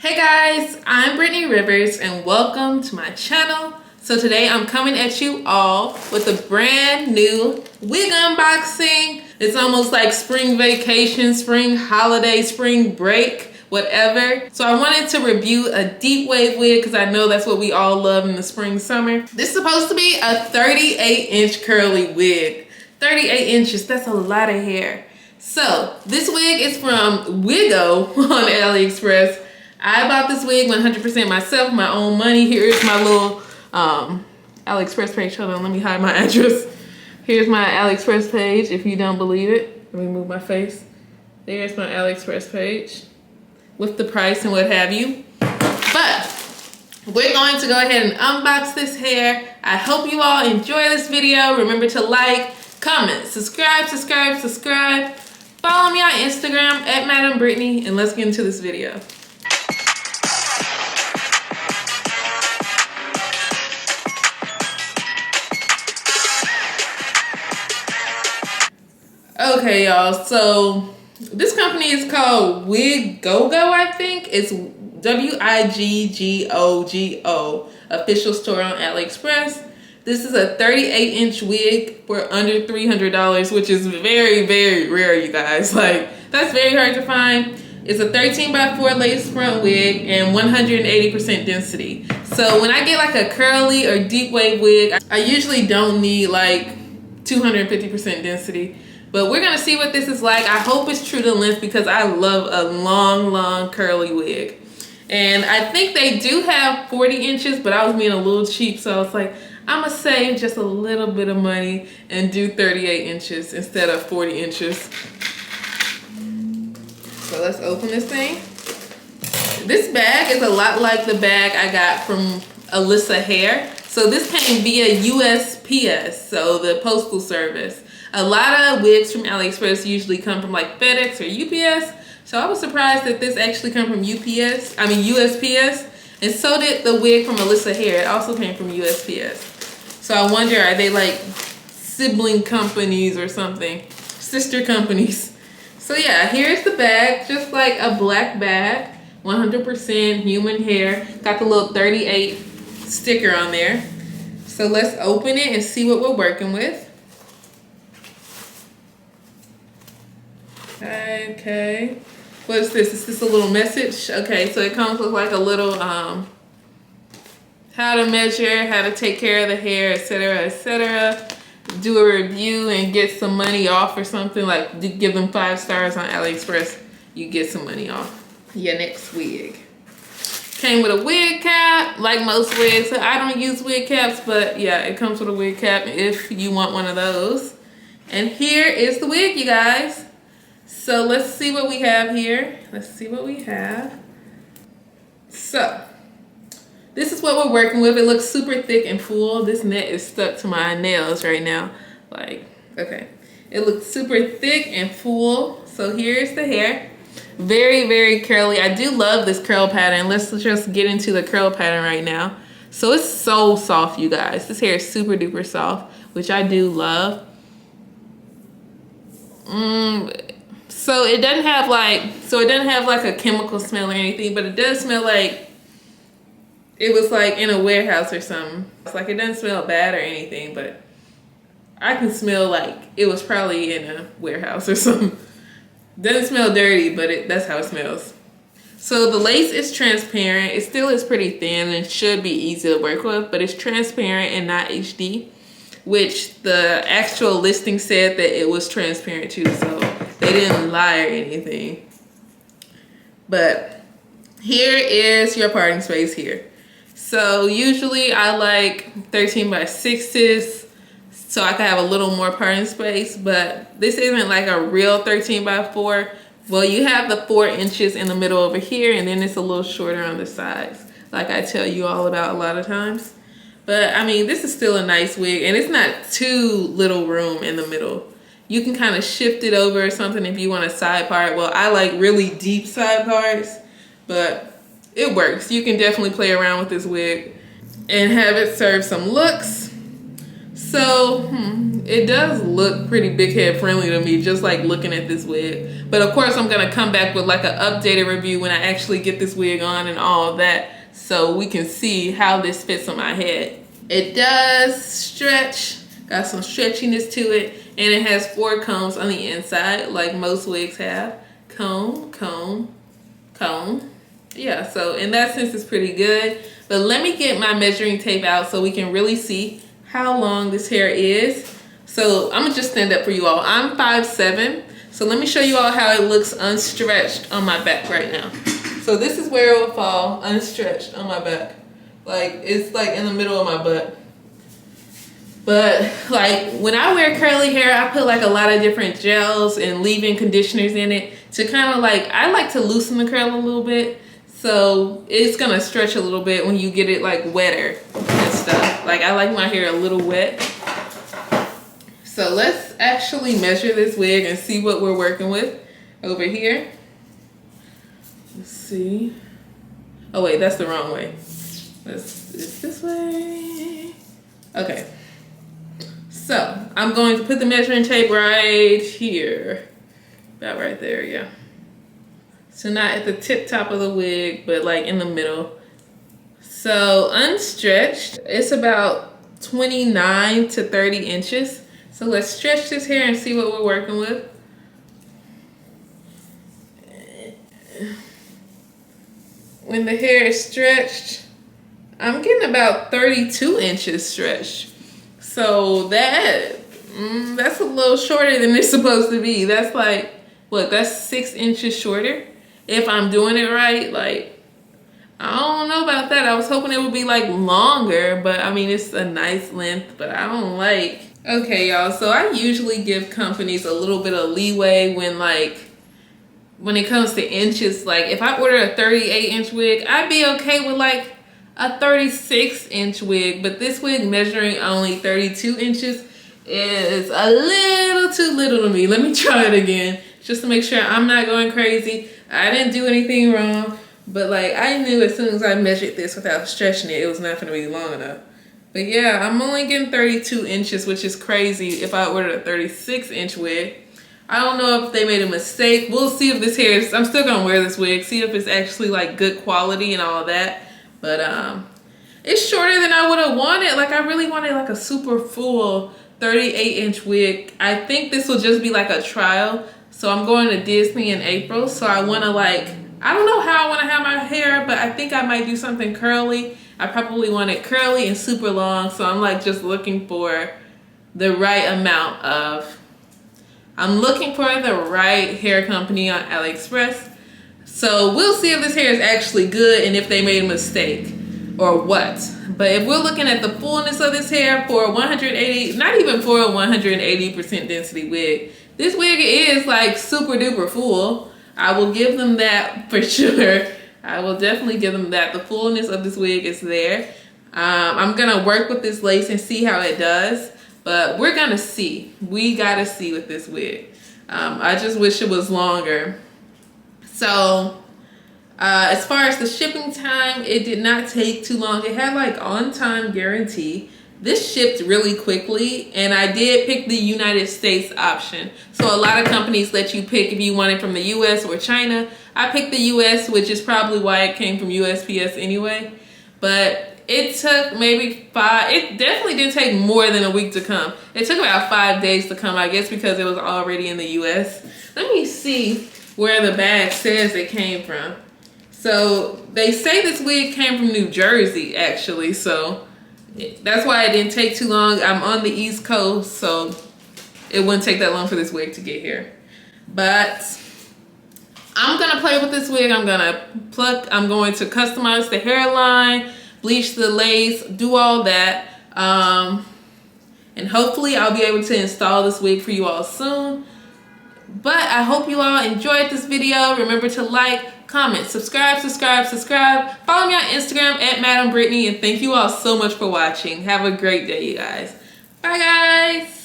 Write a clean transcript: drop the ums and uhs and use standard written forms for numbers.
Hey guys, I'm Brittany Rivers and welcome to my channel. So today I'm coming at you all with a brand new wig unboxing. It's almost like spring vacation, spring holiday, spring break, whatever. So I wanted to review a deep wave wig because I know that's what we all love in the spring, summer. This is supposed to be a 38-inch curly wig. 38 inches, that's a lot of hair. So this wig is from Wiggogo on Aliexpress. I bought this wig 100% myself, my own money. Here's my little Aliexpress page. Hold on, let me hide my address. Here's my Aliexpress page, if you don't believe it. Let me move my face. There's my Aliexpress page with the price and what have you. But we're going to go ahead and unbox this hair. I hope you all enjoy this video. Remember to like, comment, subscribe. Follow me on Instagram at Madam Brittany, and let's get into this video. Okay, y'all, so this company is called Wiggogo, I think. It's Wiggogo, official store on AliExpress. This is a 38-inch wig for under $300, which is very, very rare, you guys. Like, that's very hard to find. It's a 13x4 lace front wig and 180% density. So when I get like a curly or deep wave wig, I usually don't need like 250% density. But we're gonna see what this is like. I hope it's true to length because I love a long curly wig. And I think they do have 40 inches, but I was being a little cheap, so I was like, I'm gonna save just a little bit of money and do 38 inches instead of 40 inches. So let's open this thing. This bag is a lot like the bag I got from Alyssa Hair. So this came via USPS, so the postal service. A lot of wigs from AliExpress usually come from like FedEx or UPS. So I was surprised that this actually come from USPS. And so did the wig from Alyssa Hair. It also came from USPS. So I wonder, are they like sibling companies or something? Sister companies. So yeah, here's the bag. Just like a black bag. 100% human hair. Got the little 38 sticker on there. So let's open it and see what we're working with. Okay, what is this? Is this a little message? Okay, so it comes with like a little how to measure, how to take care of the hair, etc. Do a review and get some money off or something, like give them 5 stars on AliExpress, you get some money off your next wig. Came with a wig cap, like most wigs. So I don't use wig caps, but yeah, it comes with a wig cap if you want one of those. And here is the wig, you guys. So let's see what we have here. So this is what we're working with. It looks super thick and full. This net is stuck to my nails right now. Like, okay. It looks super thick and full. So here's the hair. Very, very curly. I do love this curl pattern. Let's just get into the curl pattern right now. So it's so soft, you guys. This hair is super duper soft, which I do love. So it doesn't have like a chemical smell or anything, but it does smell like it was like in a warehouse or something. It's like, it doesn't smell bad or anything, but I can smell like it was probably in a warehouse or something. Doesn't smell dirty, but that's how it smells. So the lace is transparent. It still is pretty thin and should be easy to work with, but it's transparent and not HD, which the actual listing said that it was transparent too, so they didn't lie or anything. But here is your parting space here. So usually I like 13x6s so I can have a little more parting space, but this isn't like a real 13x4. Well, you have the 4 inches in the middle over here, and then it's a little shorter on the sides, like I tell you all about a lot of times. But I mean, this is still a nice wig, and it's not too little room in the middle. You can kind of shift it over or something if you want a side part. Well, I like really deep side parts, but it works. You can definitely play around with this wig and have it serve some looks. So it does look pretty big head friendly to me, just like looking at this wig. But of course I'm gonna come back with like an updated review when I actually get this wig on and all of that, so we can see how this fits on my head. It does stretch, got some stretchiness to it, and it has 4 combs on the inside like most wigs have. Comb, comb, comb. Yeah, so in that sense it's pretty good. But let me get my measuring tape out so we can really see how long this hair is. So I'm gonna just stand up for you all. I'm 5'7", so let me show you all how it looks unstretched on my back right now. So this is where it will fall unstretched on my back. Like, it's like in the middle of my butt. But like when I wear curly hair, I put like a lot of different gels and leave-in conditioners in it to kind of like, I like to loosen the curl a little bit. So it's gonna stretch a little bit when you get it like wetter and stuff. Like, I like my hair a little wet. So let's actually measure this wig and see what we're working with over here. Let's see. Oh wait, that's the wrong way. It's this way. Okay. So I'm going to put the measuring tape right here. About right there, yeah. So not at the tip top of the wig, but like in the middle. So unstretched, it's about 29 to 30 inches. So let's stretch this hair and see what we're working with. When the hair is stretched, I'm getting about 32 inches stretched. So that's a little shorter than it's supposed to be. That's like, what, that's 6 inches shorter? If I'm doing it right, like, I don't know about that. I was hoping it would be like longer, but I mean, it's a nice length, but I don't like. Okay, y'all, so I usually give companies a little bit of leeway when it comes to inches. Like, if I order a 38-inch wig, I'd be okay with like a 36-inch wig, but this wig measuring only 32 inches is a little too little to me. Let me try it again, just to make sure I'm not going crazy. I didn't do anything wrong, but like, I knew as soon as I measured this without stretching it, it was not gonna be long enough. But yeah, I'm only getting 32 inches, which is crazy if I ordered a 36-inch wig. I don't know if they made a mistake. We'll see if this hair is, I'm still gonna wear this wig, see if it's actually like good quality and all of that. But it's shorter than I would have wanted. Like, I really wanted like a super full 38-inch wig. I think this will just be like a trial. So I'm going to Disney in April. So I want to like, I don't know how I want to have my hair, but I think I might do something curly. I probably want it curly and super long. So I'm like just looking for the right amount of, I'm looking for the right hair company on Aliexpress. So we'll see if this hair is actually good and if they made a mistake or what. But if we're looking at the fullness of this hair for 180, not even for a 180% density wig, this wig is like super duper full. I will give them that for sure. I will definitely give them that. The fullness of this wig is there. I'm gonna work with this lace and see how it does, but we're gonna see. We gotta see with this wig. I just wish it was longer. So as far as the shipping time, it did not take too long. It had like on-time guarantee. This shipped really quickly, and I did pick the United States option. So a lot of companies let you pick if you want it from the US or China. I picked the US, which is probably why it came from USPS anyway. But it took maybe it definitely didn't take more than a week to come. It took about 5 days to come, I guess, because it was already in the US. Let me see where the bag says it came from. So they say this wig came from New Jersey, actually. So that's why it didn't take too long. I'm on the East Coast, so it wouldn't take that long for this wig to get here. But I'm gonna play with this wig. I'm going to customize the hairline, bleach the lace, do all that. And hopefully I'll be able to install this wig for you all soon. But I hope you all enjoyed this video. Remember to like, comment, subscribe. Follow me on Instagram at Madam Brittany, and thank you all so much for watching. Have a great day, you guys. Bye, guys.